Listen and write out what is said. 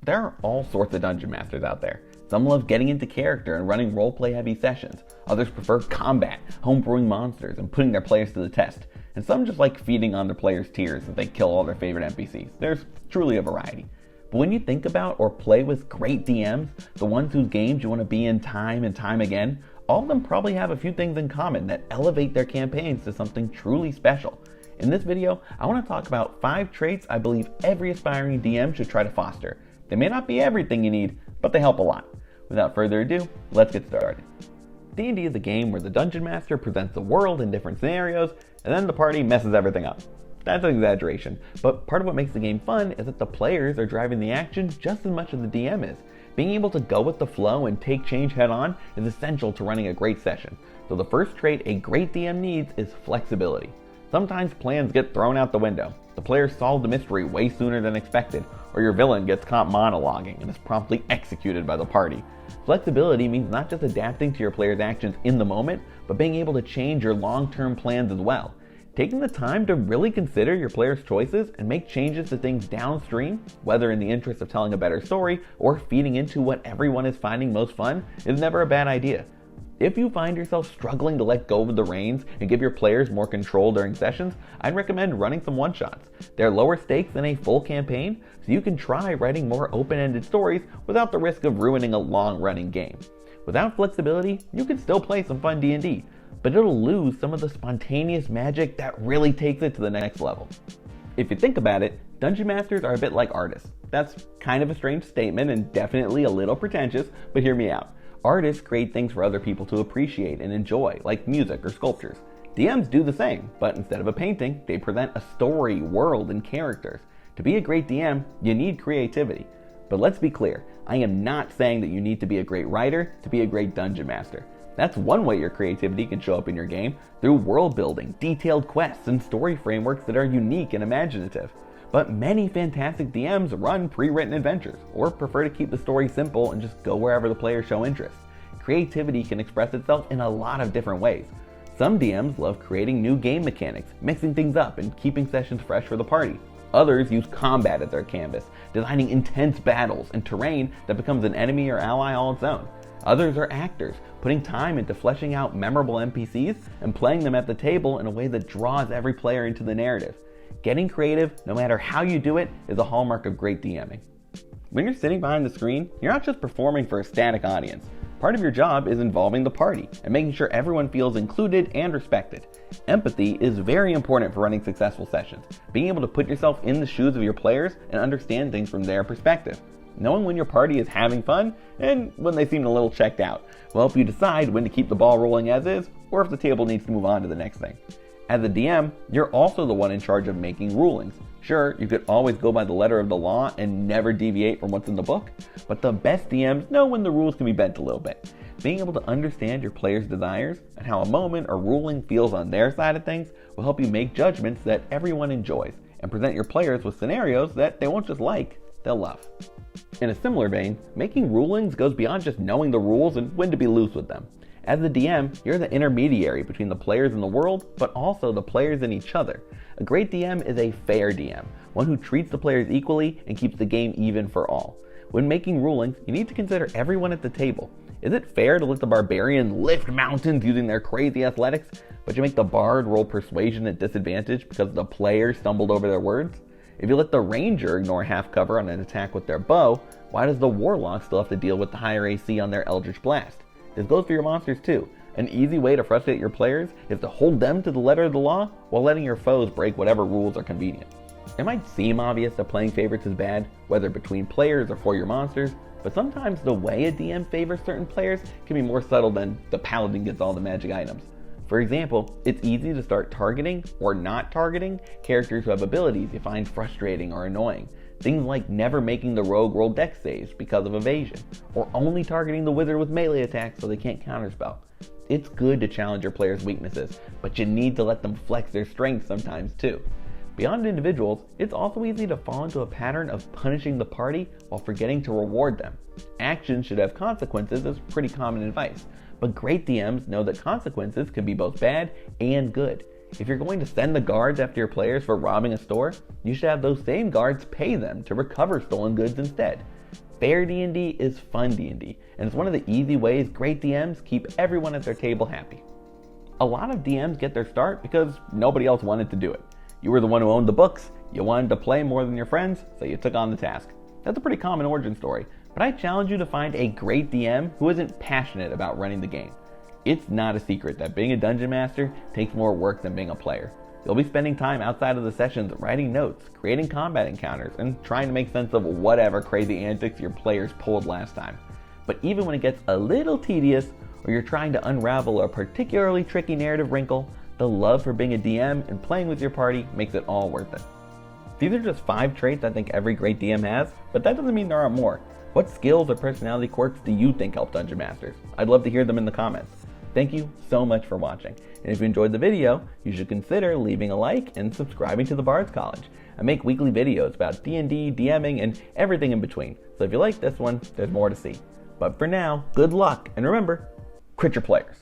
There are all sorts of dungeon masters out there. Some love getting into character and running roleplay heavy sessions. Others prefer combat, homebrewing monsters, and putting their players to the test. And some just like feeding on their players' tears as they kill all their favorite NPCs. There's truly a variety. But when you think about or play with great DMs, the ones whose games you want to be in time and time again, all of them probably have a few things in common that elevate their campaigns to something truly special. In this video, I want to talk about 5 traits I believe every aspiring DM should try to foster. They may not be everything you need, but they help a lot. Without further ado, let's get started. D&D is a game where the Dungeon Master presents the world in different scenarios, and then the party messes everything up. That's an exaggeration, but part of what makes the game fun is that the players are driving the action just as much as the DM is. Being able to go with the flow and take change head on is essential to running a great session. So the first trait a great DM needs is flexibility. Sometimes plans get thrown out the window. The players solve the mystery way sooner than expected, or your villain gets caught monologuing and is promptly executed by the party. Flexibility means not just adapting to your players' actions in the moment, but being able to change your long-term plans as well. Taking the time to really consider your players' choices and make changes to things downstream, whether in the interest of telling a better story or feeding into what everyone is finding most fun, is never a bad idea. If you find yourself struggling to let go of the reins and give your players more control during sessions, I'd recommend running some one-shots. They're lower stakes than a full campaign, so you can try writing more open-ended stories without the risk of ruining a long-running game. Without flexibility, you can still play some fun D&D, but it'll lose some of the spontaneous magic that really takes it to the next level. If you think about it, Dungeon Masters are a bit like artists. That's kind of a strange statement and definitely a little pretentious, but hear me out. Artists create things for other people to appreciate and enjoy, like music or sculptures. DMs do the same, but instead of a painting, they present a story, world, and characters. To be a great DM, you need creativity. But let's be clear, I am not saying that you need to be a great writer to be a great dungeon master. That's one way your creativity can show up in your game, through world building, detailed quests, and story frameworks that are unique and imaginative. But many fantastic DMs run pre-written adventures, or prefer to keep the story simple and just go wherever the players show interest. Creativity can express itself in a lot of different ways. Some DMs love creating new game mechanics, mixing things up and keeping sessions fresh for the party. Others use combat as their canvas, designing intense battles and terrain that becomes an enemy or ally all its own. Others are actors, putting time into fleshing out memorable NPCs and playing them at the table in a way that draws every player into the narrative. Getting creative, no matter how you do it, is a hallmark of great DMing. When you're sitting behind the screen, you're not just performing for a static audience. Part of your job is involving the party and making sure everyone feels included and respected. Empathy is very important for running successful sessions. Being able to put yourself in the shoes of your players and understand things from their perspective. Knowing when your party is having fun and when they seem a little checked out will help you decide when to keep the ball rolling as is or if the table needs to move on to the next thing. As a DM, you're also the one in charge of making rulings. Sure, you could always go by the letter of the law and never deviate from what's in the book, but the best DMs know when the rules can be bent a little bit. Being able to understand your players' desires and how a moment or ruling feels on their side of things will help you make judgments that everyone enjoys and present your players with scenarios that they won't just like, they'll love. In a similar vein, making rulings goes beyond just knowing the rules and when to be loose with them. As the DM, you're the intermediary between the players in the world, but also the players in each other. A great DM is a fair DM, one who treats the players equally and keeps the game even for all. When making rulings, you need to consider everyone at the table. Is it fair to let the barbarian lift mountains using their crazy athletics, but you make the bard roll persuasion at disadvantage because the player stumbled over their words? If you let the ranger ignore half cover on an attack with their bow, why does the warlock still have to deal with the higher AC on their eldritch blast? This goes for your monsters too. An easy way to frustrate your players is to hold them to the letter of the law while letting your foes break whatever rules are convenient. It might seem obvious that playing favorites is bad, whether between players or for your monsters, but sometimes the way a DM favors certain players can be more subtle than the paladin gets all the magic items. For example, it's easy to start targeting or not targeting characters who have abilities you find frustrating or annoying. Things like never making the rogue roll dex saves because of evasion, or only targeting the wizard with melee attacks so they can't counterspell. It's good to challenge your players' weaknesses, but you need to let them flex their strengths sometimes too. Beyond individuals, it's also easy to fall into a pattern of punishing the party while forgetting to reward them. Actions should have consequences is pretty common advice, but great DMs know that consequences can be both bad and good. If you're going to send the guards after your players for robbing a store, you should have those same guards pay them to recover stolen goods instead. Fair D&D is fun D&D, and it's one of the easy ways great DMs keep everyone at their table happy. A lot of DMs get their start because nobody else wanted to do it. You were the one who owned the books, you wanted to play more than your friends, so you took on the task. That's a pretty common origin story, but I challenge you to find a great DM who isn't passionate about running the game. It's not a secret that being a dungeon master takes more work than being a player. You'll be spending time outside of the sessions writing notes, creating combat encounters, and trying to make sense of whatever crazy antics your players pulled last time. But even when it gets a little tedious, or you're trying to unravel a particularly tricky narrative wrinkle, the love for being a DM and playing with your party makes it all worth it. These are just 5 traits I think every great DM has, but that doesn't mean there aren't more. What skills or personality quirks do you think help dungeon masters? I'd love to hear them in the comments. Thank you so much for watching, and if you enjoyed the video, you should consider leaving a like and subscribing to the Bard's College. I make weekly videos about D&D, DMing, and everything in between, so if you like this one, there's more to see. But for now, good luck, and remember, crit your players.